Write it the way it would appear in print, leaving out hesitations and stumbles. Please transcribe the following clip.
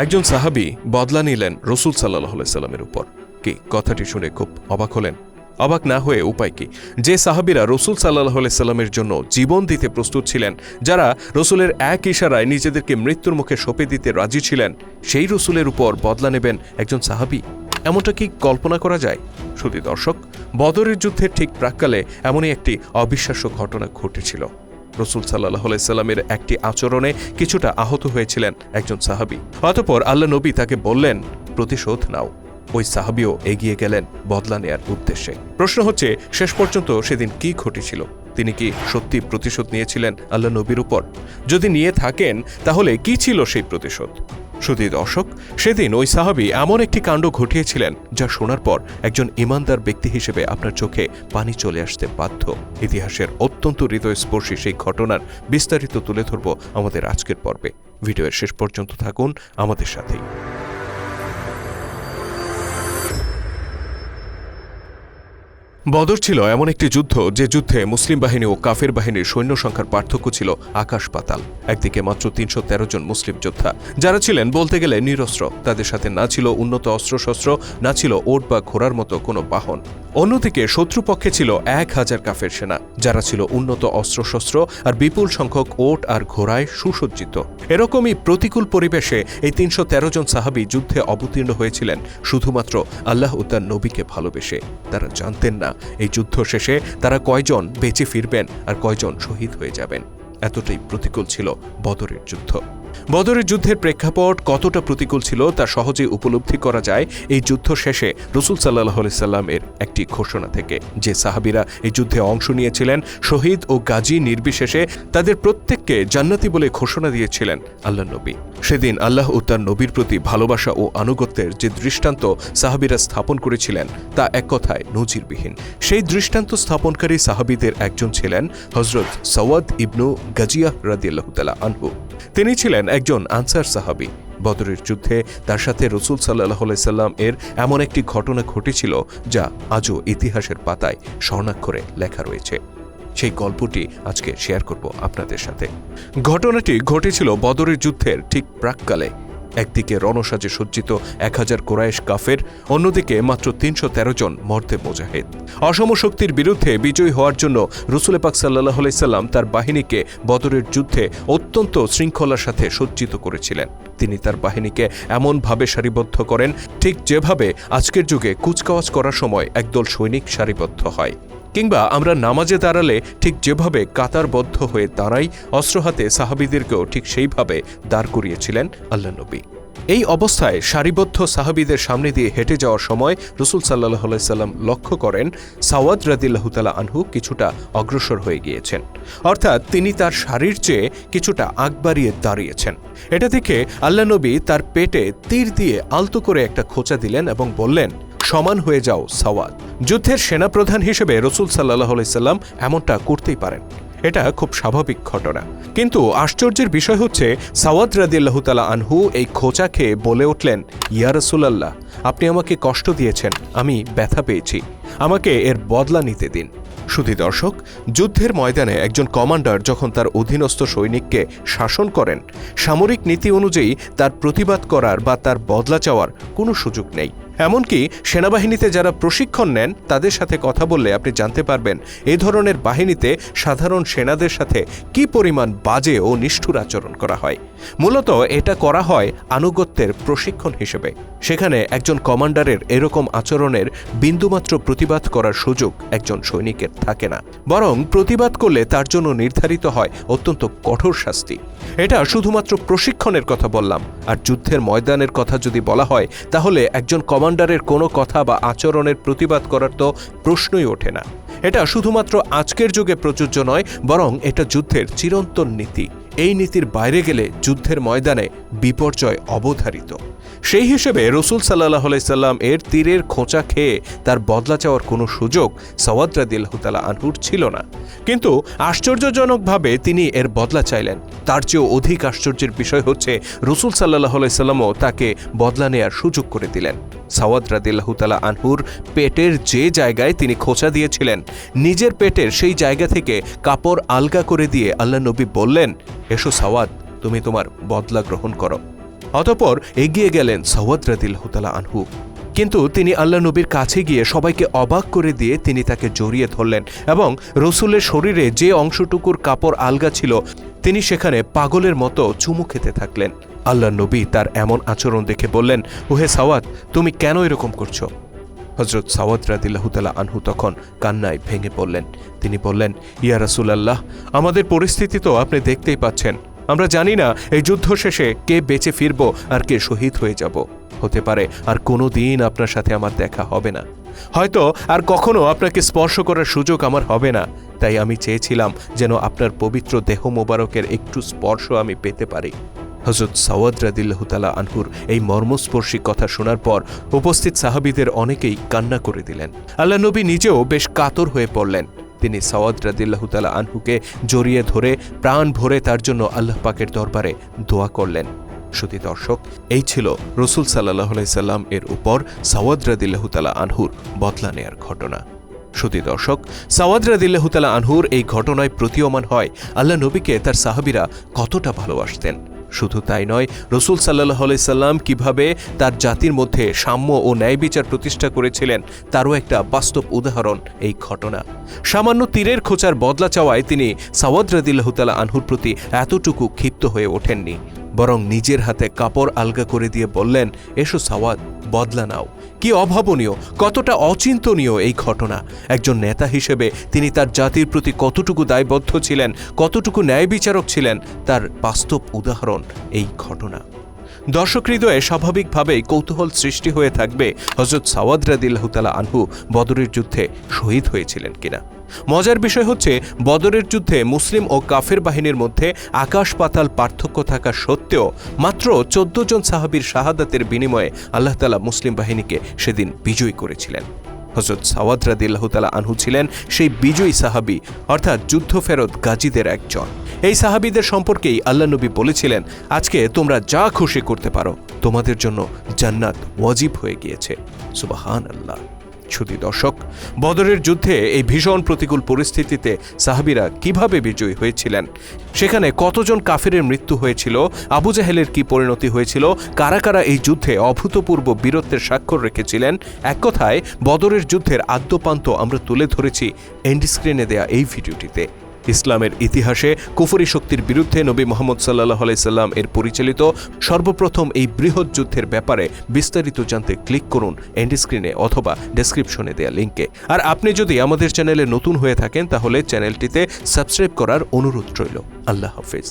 একজন সাহাবী বদলা নিলেন রাসূল সাল্লাল্লাহু আলাইহি সাল্লামের উপর। কি কথাটি শুনে খুব অবাক হলেন? অবাক না হয়ে উপায় কি? যে সাহাবীরা রাসূল সাল্লাল্লাহু আলাইহি সাল্লামের জন্য জীবন দিতে প্রস্তুত ছিলেন, যারা রাসূলের এক ইশারায় নিজেদেরকে মৃত্যুর মুখে সঁপে দিতে রাজি ছিলেন, সেই রাসূলের উপর বদলা নেবেন একজন সাহাবী? এমনটা কি কল্পনা করা যায়? শুধু দর্শক, বদরের যুদ্ধের ঠিক প্রাক্কালে এমনই একটি অবিশ্বাস্য ঘটনা ঘটেছিল। রাসূল সাল্লাল্লাহু আলাইহি সাল্লামের একটি আচরণে কিছুটা আহত হয়েছিলেন একজন সাহাবী। অতঃপর আল্লাহ নবী তাকে বললেন, প্রতিশোধ নাও। ওই সাহাবীও এগিয়ে গেলেন বদলা নেয়ার উদ্দেশ্যে। প্রশ্ন হচ্ছে, শেষ পর্যন্ত সেদিন কি ঘটেছিল? তিনি কি সত্যি প্রতিশোধ নিয়েছিলেন আল্লাহ নবীর উপর? যদি নিয়ে থাকেন, তাহলে কি ছিল সেই প্রতিশোধ? শুধু দর্শক, সেদিন ওই সাহাবী এমন একটি কাণ্ড ঘটিয়েছিলেন যা শোনার পর একজন ঈমানদার ব্যক্তি হিসেবে আপনার চোখে পানি চলে আসতে বাধ্য। ইতিহাসের অত্যন্ত হৃদয়স্পর্শী সেই ঘটনার বিস্তারিত তুলে ধরব আমাদের আজকের পর্বে। ভিডিওর শেষ পর্যন্ত থাকুন আমাদের সাথেই। বদর ছিল এমন একটি যুদ্ধ, যে যুদ্ধে মুসলিম বাহিনী ও কাফের বাহিনীর সৈন্য সংখ্যার পার্থক্য ছিল আকাশ পাতাল। একদিকে মাত্র ৩১৩ জন মুসলিম যোদ্ধা, যারা ছিলেন বলতে গেলে নিরস্ত্র। তাদের সাথে না ছিল উন্নত অস্ত্রশস্ত্র, না ছিল ওট বা ঘোড়ার মতো কোনো বাহন। অন্যদিকে শত্রুপক্ষে ছিল ১,০০০ কাফের সেনা, যারা ছিল উন্নত অস্ত্রশস্ত্র আর বিপুল সংখ্যক ওট আর ঘোড়ায় সুসজ্জিত। এরকমই প্রতিকূল পরিবেশে এই ৩১৩ জন সাহাবী যুদ্ধে অবতীর্ণ হয়েছিলেন শুধুমাত্র আল্লাহ ও তার নবীকে ভালোবেসে। তারা জানতেন না এই যুদ্ধ শেষে তারা কয়জন বেঁচে ফিরবেন আর কয়জন শহীদ হয়ে যাবেন। এতটাই প্রতিকূল ছিল বদরের যুদ্ধ। বদরের যুদ্ধের প্রেক্ষাপট কতটা প্রতিকূল ছিল তা সহজেই উপলব্ধি করা যায় এই যুদ্ধ শেষে রাসূল সাল্লাল্লাহু আলাইহি সাল্লামের একটি ঘোষণা থেকে। যে সাহাবীরা এই যুদ্ধে অংশ নিয়েছিলেন, শহীদ ও গাজী নির্বিশেষে তাদের প্রত্যেককে জান্নাতি বলে ঘোষণা দিয়েছিলেন আল্লাহ নবী। সেদিন আল্লাহ ও তার নবীর প্রতি ভালোবাসা ও আনুগত্যের যে দৃষ্টান্ত সাহাবীরা স্থাপন করেছিলেন, তা এক কথায় নজিরবিহীন। সেই দৃষ্টান্ত স্থাপনকারী সাহাবীদের একজন ছিলেন হযরত সাওয়াদ ইবনু গাজিয়াহ রাদিয়াল্লাহু তাআলা আনহু। তিনি ছিলেন একজন আনসার সাহাবী। বদরের যুদ্ধে তার সাথে রাসূল সাল্লাল্লাহু আলাইহি সাল্লাম এর এমন একটি ঘটনা ঘটেছিল যা আজও ইতিহাসের পাতায় স্বর্ণাক্ষরে লেখা রয়েছে। সেই গল্পটি আজকে শেয়ার করব আপনাদের সাথে। ঘটনাটি ঘটেছিল বদরের যুদ্ধের ঠিক প্রাক্কালে। একদিকে রণসাজে সজ্জিত ১,০০০ কুরাইশ কাফের, অন্যদিকে মাত্র ৩১৩ জন মর্দে মুজাহিদ। অসম শক্তির বিরুদ্ধে বিজয়ী হওয়ার জন্য রাসূল পাক সাল্লাল্লাহু আলাইহি সাল্লাম তার বাহিনীকে বদরের যুদ্ধে অত্যন্ত শৃঙ্খলার সাথে সজ্জিত করেছিলেন। তিনি তার বাহিনীকে এমনভাবে সারিবদ্ধ করেন, ঠিক যেভাবে আজকের যুগে কুচকাওয়াজ করার সময় একদল সৈনিক সারিবদ্ধ হয়, কিংবা আমরা নামাজে দাঁড়ালে ঠিক যেভাবে কাতারবদ্ধ হয়ে দাঁড়াই, অস্ত্র হাতে সাহাবীদেরকেও ঠিক সেইভাবে দাঁড় করিয়েছিলেন আল্লাহ নবী। এই অবস্থায় সারিবদ্ধ সাহাবীদের সামনে দিয়ে হেঁটে যাওয়ার সময় রাসূল সাল্লাল্লাহু আলাইহি সাল্লাম লক্ষ্য করেন সাওয়াদ রাদিয়াল্লাহু তাআলা আনহু কিছুটা অগ্রসর হয়ে গিয়েছেন, অর্থাৎ তিনি তার সারির চেয়ে কিছুটা আগ বাড়িয়ে দাঁড়িয়েছেন। এটা দেখে আল্লাহ নবী তার পেটে তীর দিয়ে আলতো করে একটা খোঁচা দিলেন এবং বললেন, সমান হয়ে যাও সাওয়াদ। যুদ্ধের সেনাপ্রধান হিসেবে রাসূল সাল্লাল্লাহু আলাইহি সাল্লাম এমনটা করতেই পারেন, এটা খুব স্বাভাবিক ঘটনা। কিন্তু আশ্চর্যের বিষয় হচ্ছে, সাওয়াদ রাদিয়াল্লাহু তাআলা আনহু এই খোঁচা খেয়ে বলে উঠলেন, ইয়া রাসূলুল্লাহ, আপনি আমাকে কষ্ট দিয়েছেন, আমি ব্যথা পেয়েছি, আমাকে এর বদলা নিতে দিন। শুধু দর্শক, যুদ্ধের ময়দানে একজন কমান্ডার যখন তার অধীনস্থ সৈনিককে শাসন করেন, সামরিক নীতি অনুযায়ী তার প্রতিবাদ করার বা তার বদলা চাওয়ার কোনো সুযোগ নেই। এমনকি সেনাবাহিনীতে যারা প্রশিক্ষণ নেন, তাদের সাথে কথা বললে আপনি জানতে পারবেন এই ধরনের বাহিনীতে সাধারণ সেনাদের সাথে কি পরিমাণ বাজে ও নিষ্ঠুর আচরণ করা হয়। মূলত এটা করা হয় আনুগত্যের প্রশিক্ষণ হিসেবে। সেখানে একজন কমান্ডারের এরকম আচরণের বিন্দুমাত্র প্রতিবাদ করার সুযোগ একজন সৈনিকের থাকে না, বরং প্রতিবাদ করলে তার জন্য নির্ধারিত হয় অত্যন্ত কঠোর শাস্তি। এটা শুধুমাত্র প্রশিক্ষণের কথা বললাম, আর যুদ্ধের ময়দানের কথা যদি বলা হয়, তাহলে একজন কমান্ডারের কোনো কথা বা আচরণের প্রতিবাদ করার তো প্রশ্নই ওঠে না। এটা শুধুমাত্র আজকের যুগে প্রযোজ্য নয়, বরং এটা যুদ্ধের চিরন্তন নীতি। এই নীতির বাইরে গেলে যুদ্ধের ময়দানে বিপর্যয় অবধারিত। সেই হিসেবে রাসূল সাল্লাল্লাহু আলাইহি সাল্লাম এর তীরের খোঁচা খেয়ে তার বদলা চাওয়ার কোনো সুযোগ সাওয়াদ রাদিয়াল্লাহু তাআলা আনহুর ছিল না। কিন্তু আশ্চর্যজনকভাবে তিনি এর বদলা চাইলেন। তার চেয়েও অধিক আশ্চর্যের বিষয় হচ্ছে, রাসূল সাল্লাল্লাহু আলাইহি সাল্লামও তাকে বদলা নেয়ার সুযোগ করে দিলেন। সাওয়াদ রাদিয়াল্লাহু তাআলা আনহুর পেটের যে জায়গায় তিনি খোঁচা দিয়েছিলেন, নিজের পেটের সেই জায়গা থেকে কাপড় আলগা করে দিয়ে আল্লাহ নবী বললেন, এসো সাওয়াদ, তুমি তোমার বদলা গ্রহণ করো। অতঃপর এগিয়ে গেলেন সাওয়াদ রাদিয়াল্লাহু তাআলা আনহু। কিন্তু তিনি আল্লাহ নবীর কাছে গিয়ে সবাইকে অবাক করে দিয়ে তিনি তাকে জড়িয়ে ধরলেন এবং রসুলের শরীরে যে অংশটুকুর কাপড় আলগা ছিল তিনি সেখানে পাগলের মতো চুমু খেতে থাকলেন। আল্লাহ নবী তার এমন আচরণ দেখে বললেন, ওহে সাওয়াদ, তুমি কেন এরকম করছো? হযরত সাওয়াদ রাদিয়াল্লাহু তাআলা আনহু তখন কান্নায় ভেঙে পড়লেন। তিনি বললেন, ইয়া রাসূলুল্লাহ, আমাদের পরিস্থিতি তো আপনি দেখতেই পাচ্ছেন। আমরা জানি না এই যুদ্ধ শেষে কে বেঁচে ফিরব আর কে শহীদ হয়ে যাব। হতে পারে আর কোনো দিন আপনার সাথে আমার দেখা হবে না, হয়তো আর কখনো আপনাকে স্পর্শ করার সুযোগ আমার হবে না। তাই আমি চেয়েছিলাম যেন আপনার পবিত্র দেহ মোবারকের একটু স্পর্শ আমি পেতে পারি। হযরত সাওয়াদ রাদিয়াল্লাহু তাআলা আনহুর এই মর্মস্পর্শী কথা শোনার পর উপস্থিত সাহাবীদের অনেকেই কান্না করে দিলেন। আল্লাহ নবী নিজেও বেশ কাতর হয়ে পড়লেন। তিনি সাওয়াদ রাদিয়াল্লাহু তাআলা আনহুকে জড়িয়ে ধরে প্রাণ ভরে তার জন্য আল্লাহ পাকের দরবারে দোয়া করলেন। শ্রোতা দর্শক, এই ছিল রাসূল সাল্লাল্লাহু আলাইহি সাল্লাম এর উপর সাওয়াদ রাদিয়াল্লাহু তাআলা আনহুর বদলা নেয়ার ঘটনা। শ্রোতা দর্শক, সাওয়াদ রাদিয়াল্লাহু তাআলা আনহুর এই ঘটনায় প্রতীয়মান হয় আল্লাহ নবীকে তার সাহাবীরা কতটা ভালোবাসতেন। শুধু তাই নয়, রাসূল সাল্লাল্লাহু আলাইহি সাল্লাম কিভাবে তার জাতির মধ্যে সাম্য ও ন্যায় বিচার প্রতিষ্ঠা করেছিলেন তারও একটা বাস্তব উদাহরণ এই ঘটনা। সামান্য তীরের খোঁচার বদলা চাওয়ায় তিনি সাওয়াদ রাদিয়াল্লাহু তাআলা আনহুর প্রতি এতটুকু ক্ষিপ্ত হয়ে ওঠেননি, বরং নিজের হাতে কাপড় আলগা করে দিয়ে বললেন, এসো সাওয়াদ, বদলা নাও। কি অভাবনীয়, কতটা অচিন্তনীয় এই ঘটনা! একজন নেতা হিসেবে তিনি তার জাতির প্রতি কতটুকু দায়বদ্ধ ছিলেন, কতটুকু ন্যায় বিচারক ছিলেন, তার বাস্তব উদাহরণ এই ঘটনা। দর্শক হৃদয়ে স্বাভাবিকভাবেই কৌতূহল সৃষ্টি হয়ে থাকবে হযরত সাওয়াদ রাদিয়াল্লাহু তাআলা আনহু বদরের যুদ্ধে শহীদ হয়েছিলেন কিনা। মজার বিষয় হচ্ছে, বদরের যুদ্ধে মুসলিম ও কাফের বাহিনীর মধ্যে আকাশ পাতাল পার্থক্য থাকা সত্ত্বেও মাত্র 14 জন সাহাবীর শাহাদাতের বিনিময়ে আল্লাহ তাআলা মুসলিম বাহিনীকে সেদিন বিজয়ী করেছিলেন। হযরত সাওয়াদ রাদিয়াল্লাহু তাআলা আনহু ছিলেন সেই বিজয়ী সাহাবী, অর্থাৎ যুদ্ধফেরত গাজীদের একজন। এই সাহাবীদের সম্পর্কেই আল্লাহ নবী বলেছিলেন, আজকে তোমরা যা খুশি করতে পারো, তোমাদের জন্য জান্নাত ওয়াজিব হয়ে গিয়েছে। সুবহানাল্লাহ। শ্রোতা দর্শক, বদরের যুদ্ধে এই ভীষণ প্রতিকূল পরিস্থিতিতে সাহাবীরা কিভাবে বিজয়ী হয়েছিলেন, সেখানে কতজন কাফিরের মৃত্যু হয়েছিল, আবু জাহেলের কি পরিণতি হয়েছিল, কারা কারা এই যুদ্ধে অভূতপূর্ব বীরত্বের স্বাক্ষর রেখেছিলেন, এক কথায় বদরের যুদ্ধের আদ্যোপান্ত আমরা তুলে ধরেছি এন্ড স্ক্রিনে দেয়া এই ভিডিওটিতে। ইসলামের ইতিহাসে কুফরি শক্তির বিরুদ্ধে নবী মুহাম্মদ সাল্লাল্লাহু আলাইহি সাল্লাম এর পরিচালিত সর্বপ্রথম এই বৃহৎ যুদ্ধের ব্যাপারে বিস্তারিত জানতে ক্লিক করুন এন্ড স্ক্রিনে অথবা ডেসক্রিপশনে দেয়া লিঙ্কে। আর আপনি যদি আমাদের চ্যানেলে নতুন হয়ে থাকেন তাহলে চ্যানেলটিতে সাবস্ক্রাইব করার অনুরোধ রইল। আল্লাহ হাফেজ।